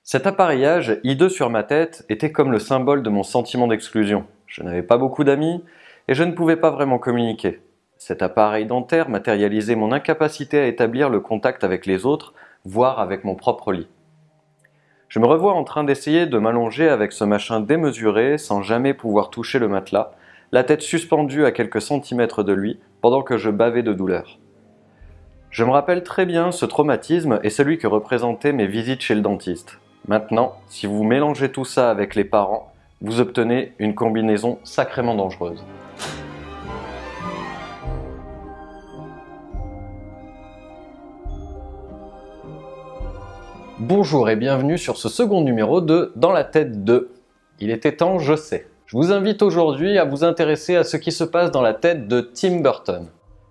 Cet appareillage hideux sur ma tête était comme le symbole de mon sentiment d'exclusion. Je n'avais pas beaucoup d'amis et je ne pouvais pas vraiment communiquer. Cet appareil dentaire matérialisait mon incapacité à établir le contact avec les autres, voire avec mon propre lit. Je me revois en train d'essayer de m'allonger avec ce machin démesuré sans jamais pouvoir toucher le matelas, la tête suspendue à quelques centimètres de lui pendant que je bavais de douleur. Je me rappelle très bien ce traumatisme et celui que représentaient mes visites chez le dentiste. Maintenant, si vous mélangez tout ça avec les parents, vous obtenez une combinaison sacrément dangereuse. Bonjour et bienvenue sur ce second numéro de Dans la tête de. Il était temps, je sais. Je vous invite aujourd'hui à vous intéresser à ce qui se passe dans la tête de Tim Burton.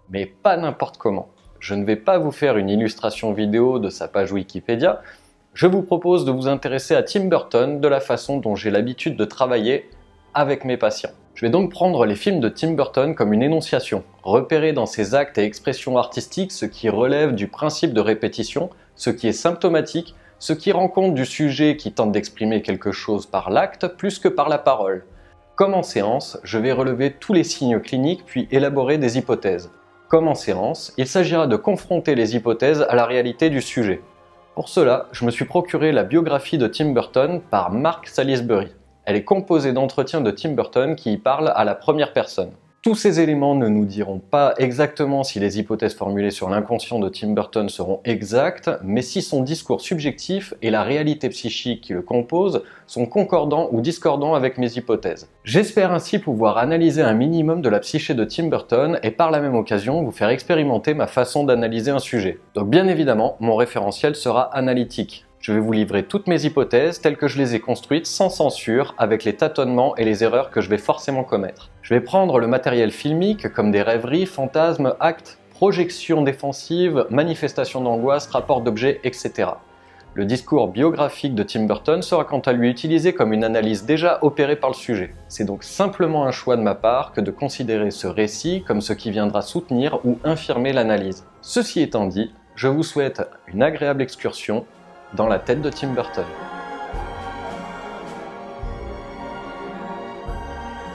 Mais pas n'importe comment. Je ne vais pas vous faire une illustration vidéo de sa page Wikipédia. Je vous propose de vous intéresser à Tim Burton de la façon dont j'ai l'habitude de travailler avec mes patients. Je vais donc prendre les films de Tim Burton comme une énonciation, repérer dans ses actes et expressions artistiques ce qui relève du principe de répétition, ce qui est symptomatique, ce qui rend compte du sujet qui tente d'exprimer quelque chose par l'acte plus que par la parole. Comme en séance, je vais relever tous les signes cliniques puis élaborer des hypothèses. Comme en séance, il s'agira de confronter les hypothèses à la réalité du sujet. Pour cela, je me suis procuré la biographie de Tim Burton par Mark Salisbury. Elle est composée d'entretiens de Tim Burton qui y parlent à la première personne. Tous ces éléments ne nous diront pas exactement si les hypothèses formulées sur l'inconscient de Tim Burton seront exactes, mais si son discours subjectif et la réalité psychique qui le compose sont concordants ou discordants avec mes hypothèses. J'espère ainsi pouvoir analyser un minimum de la psyché de Tim Burton et par la même occasion vous faire expérimenter ma façon d'analyser un sujet. Donc bien évidemment, mon référentiel sera analytique. Je vais vous livrer toutes mes hypothèses telles que je les ai construites sans censure, avec les tâtonnements et les erreurs que je vais forcément commettre. Je vais prendre le matériel filmique comme des rêveries, fantasmes, actes, projections défensives, manifestations d'angoisse, rapports d'objets, etc. Le discours biographique de Tim Burton sera quant à lui utilisé comme une analyse déjà opérée par le sujet. C'est donc simplement un choix de ma part que de considérer ce récit comme ce qui viendra soutenir ou infirmer l'analyse. Ceci étant dit, je vous souhaite une agréable excursion dans la tête de Tim Burton.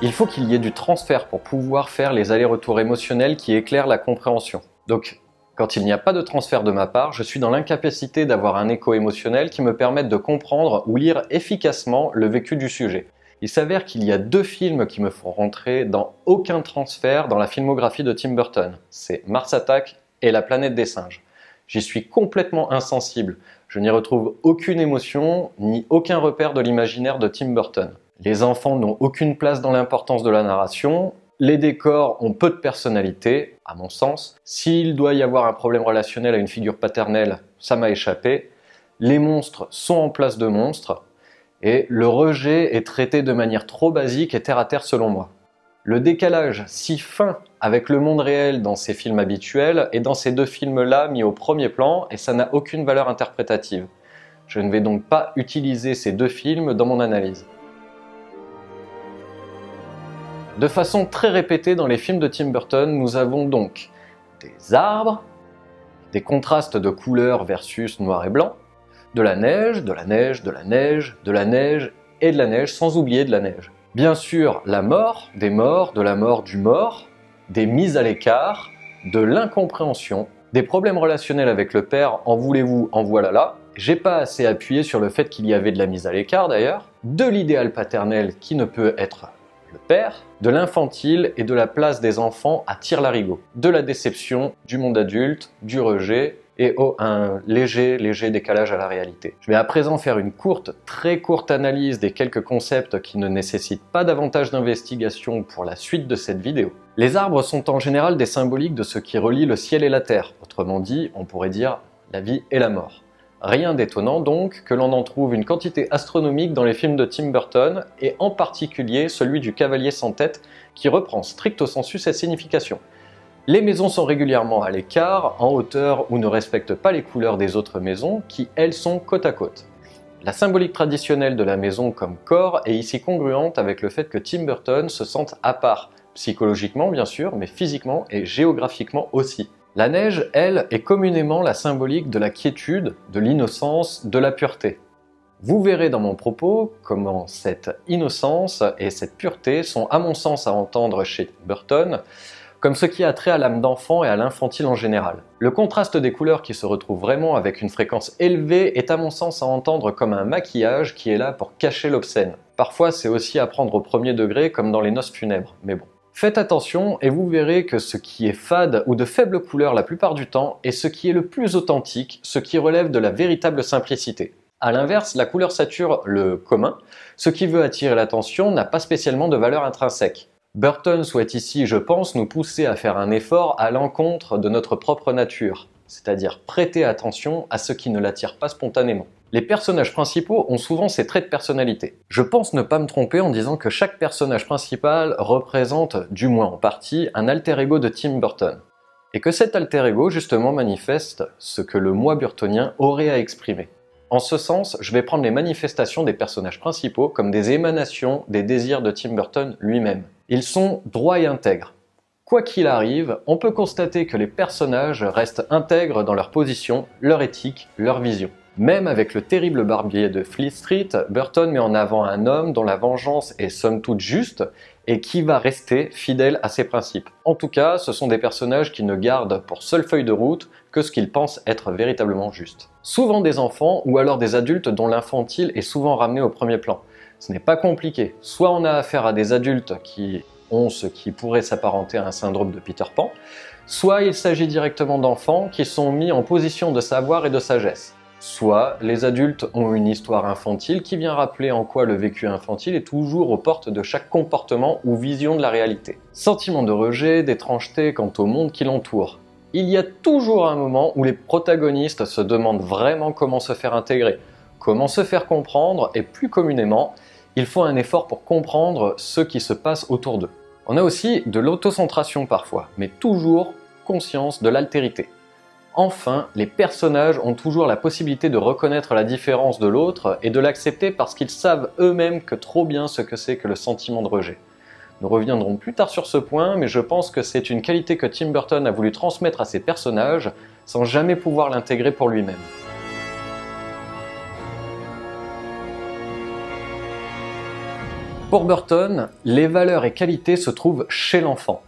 Il faut qu'il y ait du transfert pour pouvoir faire les allers-retours émotionnels qui éclairent la compréhension. Donc, quand il n'y a pas de transfert de ma part, je suis dans l'incapacité d'avoir un écho émotionnel qui me permette de comprendre ou lire efficacement le vécu du sujet. Il s'avère qu'il y a deux films qui me font rentrer dans aucun transfert dans la filmographie de Tim Burton. C'est Mars Attack et La planète des singes. J'y suis complètement insensible. Je n'y retrouve aucune émotion, ni aucun repère de l'imaginaire de Tim Burton. Les enfants n'ont aucune place dans l'importance de la narration, les décors ont peu de personnalité, à mon sens. S'il doit y avoir un problème relationnel à une figure paternelle, ça m'a échappé. Les monstres sont en place de monstres, et le rejet est traité de manière trop basique et terre à terre selon moi. Le décalage si fin avec le monde réel dans ces films habituels est dans ces deux films-là mis au premier plan et ça n'a aucune valeur interprétative. Je ne vais donc pas utiliser ces deux films dans mon analyse. De façon très répétée dans les films de Tim Burton, nous avons donc des arbres, des contrastes de couleurs versus noir et blanc, de la neige, de la neige, de la neige, de la neige et de la neige, sans oublier de la neige. Bien sûr, la mort, des morts, de la mort du mort, des mises à l'écart, de l'incompréhension, des problèmes relationnels avec le père, en voulez-vous, en voilà là. J'ai pas assez appuyé sur le fait qu'il y avait de la mise à l'écart d'ailleurs, de l'idéal paternel qui ne peut être le père, de l'infantile et de la place des enfants à tire-larigot, de la déception, du monde adulte, du rejet, et un léger décalage à la réalité. Je vais à présent faire une très courte analyse des quelques concepts qui ne nécessitent pas davantage d'investigation pour la suite de cette vidéo. Les arbres sont en général des symboliques de ce qui relie le ciel et la terre, autrement dit, on pourrait dire la vie et la mort. Rien d'étonnant donc que l'on en trouve une quantité astronomique dans les films de Tim Burton, et en particulier celui du cavalier sans tête qui reprend stricto sensu cette signification. Les maisons sont régulièrement à l'écart, en hauteur ou ne respectent pas les couleurs des autres maisons qui, elles, sont côte à côte. La symbolique traditionnelle de la maison comme corps est ici congruente avec le fait que Tim Burton se sente à part, psychologiquement bien sûr, mais physiquement et géographiquement aussi. La neige, elle, est communément la symbolique de la quiétude, de l'innocence, de la pureté. Vous verrez dans mon propos comment cette innocence et cette pureté sont à mon sens à entendre chez Burton comme ce qui a trait à l'âme d'enfant et à l'infantile en général. Le contraste des couleurs qui se retrouve vraiment avec une fréquence élevée est à mon sens à entendre comme un maquillage qui est là pour cacher l'obscène. Parfois c'est aussi à prendre au premier degré comme dans les noces funèbres, mais bon. Faites attention et vous verrez que ce qui est fade ou de faible couleur la plupart du temps est ce qui est le plus authentique, ce qui relève de la véritable simplicité. A l'inverse, la couleur sature le commun, ce qui veut attirer l'attention n'a pas spécialement de valeur intrinsèque. Burton souhaite ici, je pense, nous pousser à faire un effort à l'encontre de notre propre nature, c'est-à-dire prêter attention à ce qui ne l'attire pas spontanément. Les personnages principaux ont souvent ces traits de personnalité. Je pense ne pas me tromper en disant que chaque personnage principal représente, du moins en partie, un alter ego de Tim Burton. Et que cet alter ego, justement, manifeste ce que le moi burtonien aurait à exprimer. En ce sens, je vais prendre les manifestations des personnages principaux comme des émanations des désirs de Tim Burton lui-même. Ils sont droits et intègres. Quoi qu'il arrive, on peut constater que les personnages restent intègres dans leur position, leur éthique, leur vision. Même avec le terrible barbier de Fleet Street, Burton met en avant un homme dont la vengeance est somme toute juste et qui va rester fidèle à ses principes. En tout cas, ce sont des personnages qui ne gardent pour seule feuille de route que ce qu'ils pensent être véritablement juste. Souvent des enfants ou alors des adultes dont l'infantile est souvent ramené au premier plan. Ce n'est pas compliqué. Soit on a affaire à des adultes qui ont ce qui pourrait s'apparenter à un syndrome de Peter Pan, soit il s'agit directement d'enfants qui sont mis en position de savoir et de sagesse. Soit les adultes ont une histoire infantile qui vient rappeler en quoi le vécu infantile est toujours aux portes de chaque comportement ou vision de la réalité. Sentiment de rejet, d'étrangeté quant au monde qui l'entoure. Il y a toujours un moment où les protagonistes se demandent vraiment comment se faire intégrer, comment se faire comprendre et plus communément, ils font un effort pour comprendre ce qui se passe autour d'eux. On a aussi de l'autocentration parfois, mais toujours conscience de l'altérité. Enfin, les personnages ont toujours la possibilité de reconnaître la différence de l'autre et de l'accepter parce qu'ils savent eux-mêmes que trop bien ce que c'est que le sentiment de rejet. Nous reviendrons plus tard sur ce point, mais je pense que c'est une qualité que Tim Burton a voulu transmettre à ses personnages sans jamais pouvoir l'intégrer pour lui-même. Pour Burton, les valeurs et qualités se trouvent chez l'enfant.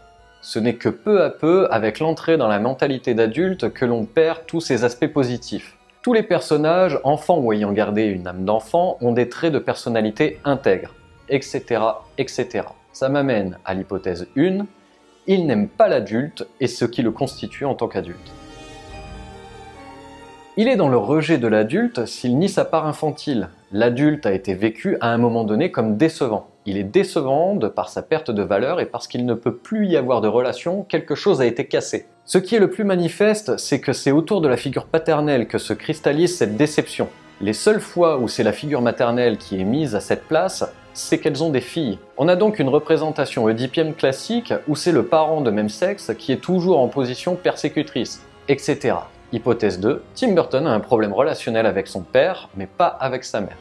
Ce n'est que peu à peu, avec l'entrée dans la mentalité d'adulte, que l'on perd tous ces aspects positifs. Tous les personnages, enfants ou ayant gardé une âme d'enfant, ont des traits de personnalité intègres, etc., etc. Ça m'amène à l'hypothèse 1, il n'aime pas l'adulte et ce qui le constitue en tant qu'adulte. Il est dans le rejet de l'adulte s'il nie sa part infantile. L'adulte a été vécu à un moment donné comme décevant. Il est décevant de par sa perte de valeur et parce qu'il ne peut plus y avoir de relation, quelque chose a été cassé. Ce qui est le plus manifeste, c'est que c'est autour de la figure paternelle que se cristallise cette déception. Les seules fois où c'est la figure maternelle qui est mise à cette place, c'est qu'elles ont des filles. On a donc une représentation oedipienne classique où c'est le parent de même sexe qui est toujours en position persécutrice, etc. Hypothèse 2, Tim Burton a un problème relationnel avec son père, mais pas avec sa mère.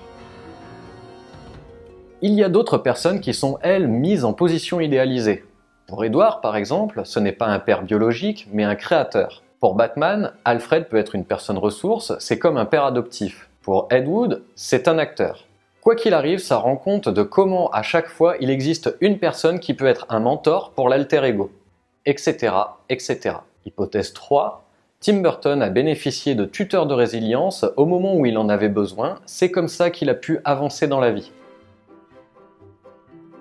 Il y a d'autres personnes qui sont, elles, mises en position idéalisée. Pour Edward, par exemple, ce n'est pas un père biologique, mais un créateur. Pour Batman, Alfred peut être une personne ressource, c'est comme un père adoptif. Pour Ed Wood, c'est un acteur. Quoi qu'il arrive, ça rend compte de comment, à chaque fois, il existe une personne qui peut être un mentor pour l'alter ego, etc., etc. Hypothèse 3, Tim Burton a bénéficié de tuteurs de résilience au moment où il en avait besoin, c'est comme ça qu'il a pu avancer dans la vie.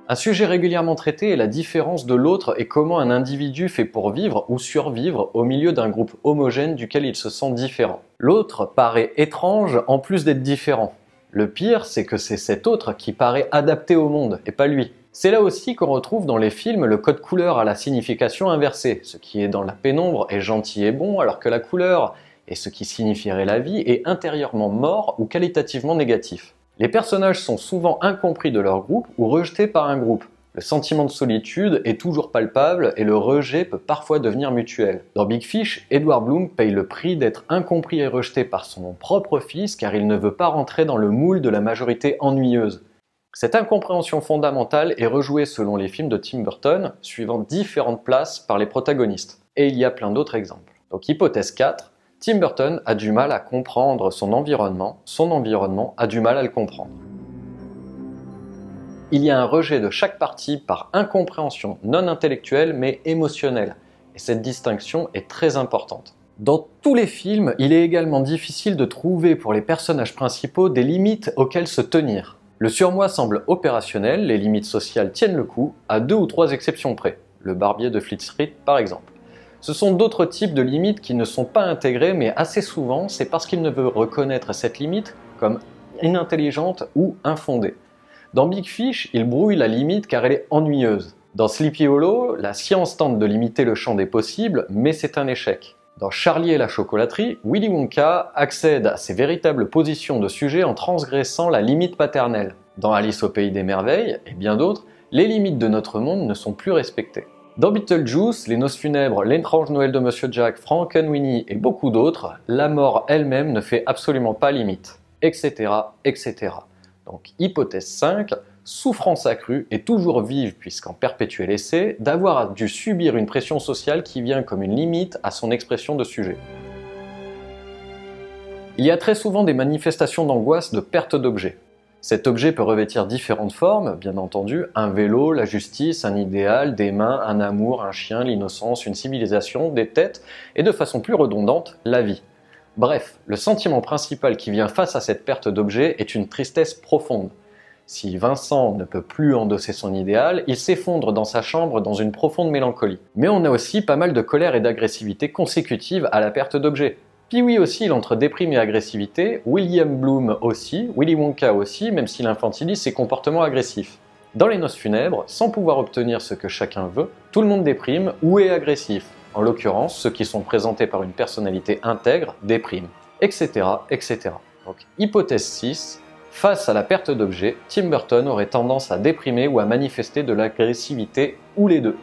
Un sujet régulièrement traité est la différence de l'autre et comment un individu fait pour vivre ou survivre au milieu d'un groupe homogène duquel il se sent différent. L'autre paraît étrange en plus d'être différent. Le pire, c'est que c'est cet autre qui paraît adapté au monde, et pas lui. C'est là aussi qu'on retrouve dans les films le code couleur à la signification inversée. Ce qui est dans la pénombre est gentil et bon, alors que la couleur est ce qui signifierait la vie est intérieurement mort ou qualitativement négatif. Les personnages sont souvent incompris de leur groupe ou rejetés par un groupe. Le sentiment de solitude est toujours palpable et le rejet peut parfois devenir mutuel. Dans Big Fish, Edward Bloom paye le prix d'être incompris et rejeté par son propre fils car il ne veut pas rentrer dans le moule de la majorité ennuyeuse. Cette incompréhension fondamentale est rejouée selon les films de Tim Burton, suivant différentes places par les protagonistes. Et il y a plein d'autres exemples. Donc hypothèse 4, Tim Burton a du mal à comprendre son environnement a du mal à le comprendre. Il y a un rejet de chaque partie par incompréhension non intellectuelle mais émotionnelle, et cette distinction est très importante. Dans tous les films, il est également difficile de trouver pour les personnages principaux des limites auxquelles se tenir. Le surmoi semble opérationnel, les limites sociales tiennent le coup, à 2 ou 3 exceptions près, le barbier de Fleet Street par exemple. Ce sont d'autres types de limites qui ne sont pas intégrées, mais assez souvent, c'est parce qu'il ne veut reconnaître cette limite comme inintelligente ou infondée. Dans Big Fish, il brouille la limite car elle est ennuyeuse. Dans Sleepy Hollow, la science tente de limiter le champ des possibles, mais c'est un échec. Dans Charlie et la chocolaterie, Willy Wonka accède à ses véritables positions de sujet en transgressant la limite paternelle. Dans Alice au pays des merveilles, et bien d'autres, les limites de notre monde ne sont plus respectées. Dans Beetlejuice, Les Noces funèbres, L'étrange Noël de Monsieur Jack, Frankenweenie et beaucoup d'autres, la mort elle-même ne fait absolument pas limite, etc., etc. Donc hypothèse 5, souffrance accrue et toujours vive puisqu'en perpétuel essai, d'avoir dû subir une pression sociale qui vient comme une limite à son expression de sujet. Il y a très souvent des manifestations d'angoisse de perte d'objet. Cet objet peut revêtir différentes formes, bien entendu, un vélo, la justice, un idéal, des mains, un amour, un chien, l'innocence, une civilisation, des têtes, et de façon plus redondante, la vie. Bref, le sentiment principal qui vient face à cette perte d'objet est une tristesse profonde. Si Vincent ne peut plus endosser son idéal, il s'effondre dans sa chambre dans une profonde mélancolie. Mais on a aussi pas mal de colère et d'agressivité consécutives à la perte d'objet. Pee-wee oscille entre déprime et agressivité, William Bloom aussi, Willy Wonka aussi, même s'il infantilise ses comportements agressifs. Dans Les Noces funèbres, sans pouvoir obtenir ce que chacun veut, tout le monde déprime ou est agressif. En l'occurrence, ceux qui sont présentés par une personnalité intègre dépriment, etc., etc. Donc, hypothèse 6, face à la perte d'objet, Tim Burton aurait tendance à déprimer ou à manifester de l'agressivité, ou les deux.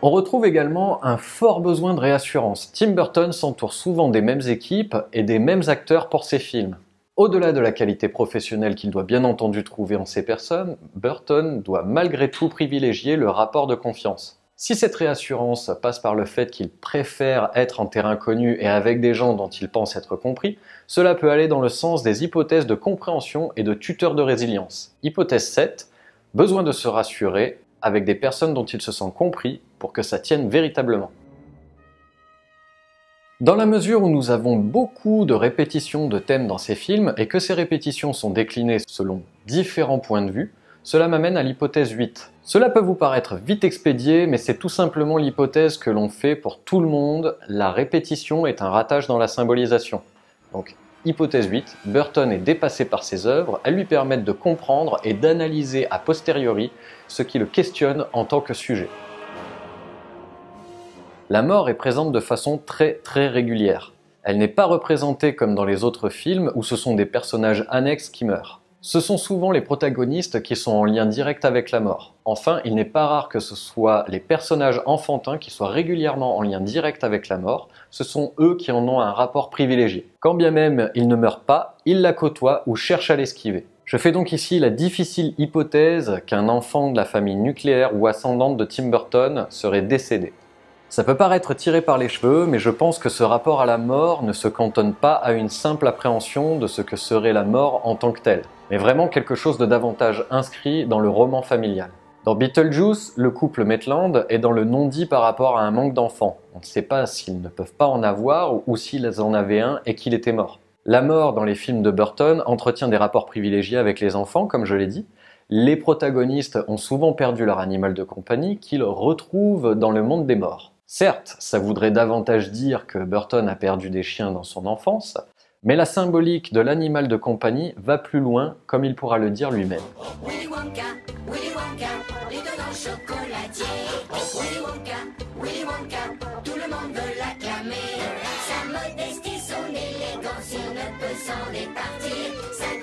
On retrouve également un fort besoin de réassurance. Tim Burton s'entoure souvent des mêmes équipes et des mêmes acteurs pour ses films. Au-delà de la qualité professionnelle qu'il doit bien entendu trouver en ces personnes, Burton doit malgré tout privilégier le rapport de confiance. Si cette réassurance passe par le fait qu'il préfère être en terrain connu et avec des gens dont il pense être compris, cela peut aller dans le sens des hypothèses de compréhension et de tuteur de résilience. Hypothèse 7, besoin de se rassurer avec des personnes dont il se sent compris pour que ça tienne véritablement. Dans la mesure où nous avons beaucoup de répétitions de thèmes dans ces films et que ces répétitions sont déclinées selon différents points de vue, cela m'amène à l'hypothèse 8. Cela peut vous paraître vite expédié, mais c'est tout simplement l'hypothèse que l'on fait pour tout le monde, la répétition est un ratage dans la symbolisation. Donc, hypothèse 8, Burton est dépassé par ses œuvres, elles lui permettent de comprendre et d'analyser a posteriori ce qui le questionne en tant que sujet. La mort est présente de façon très régulière. Elle n'est pas représentée comme dans les autres films où ce sont des personnages annexes qui meurent. Ce sont souvent les protagonistes qui sont en lien direct avec la mort. Enfin, il n'est pas rare que ce soit les personnages enfantins qui soient régulièrement en lien direct avec la mort, ce sont eux qui en ont un rapport privilégié. Quand bien même ils ne meurent pas, ils la côtoient ou cherchent à l'esquiver. Je fais donc ici la difficile hypothèse qu'un enfant de la famille nucléaire ou ascendante de Tim Burton serait décédé. Ça peut paraître tiré par les cheveux, mais je pense que ce rapport à la mort ne se cantonne pas à une simple appréhension de ce que serait la mort en tant que telle, mais vraiment quelque chose de davantage inscrit dans le roman familial. Dans Beetlejuice, le couple Maitland est dans le non-dit par rapport à un manque d'enfants. On ne sait pas s'ils ne peuvent pas en avoir ou s'ils en avaient un et qu'il était mort. La mort dans les films de Burton entretient des rapports privilégiés avec les enfants, comme je l'ai dit. Les protagonistes ont souvent perdu leur animal de compagnie qu'ils retrouvent dans le monde des morts. Certes, ça voudrait davantage dire que Burton a perdu des chiens dans son enfance, mais la symbolique de l'animal de compagnie va plus loin, comme il pourra le dire lui-même. Willy Wonka, l'étonnant chocolatier. Willy Wonka, tout le monde veut l'acclamer. Sa modestie, son élégance, il ne peut s'en départir.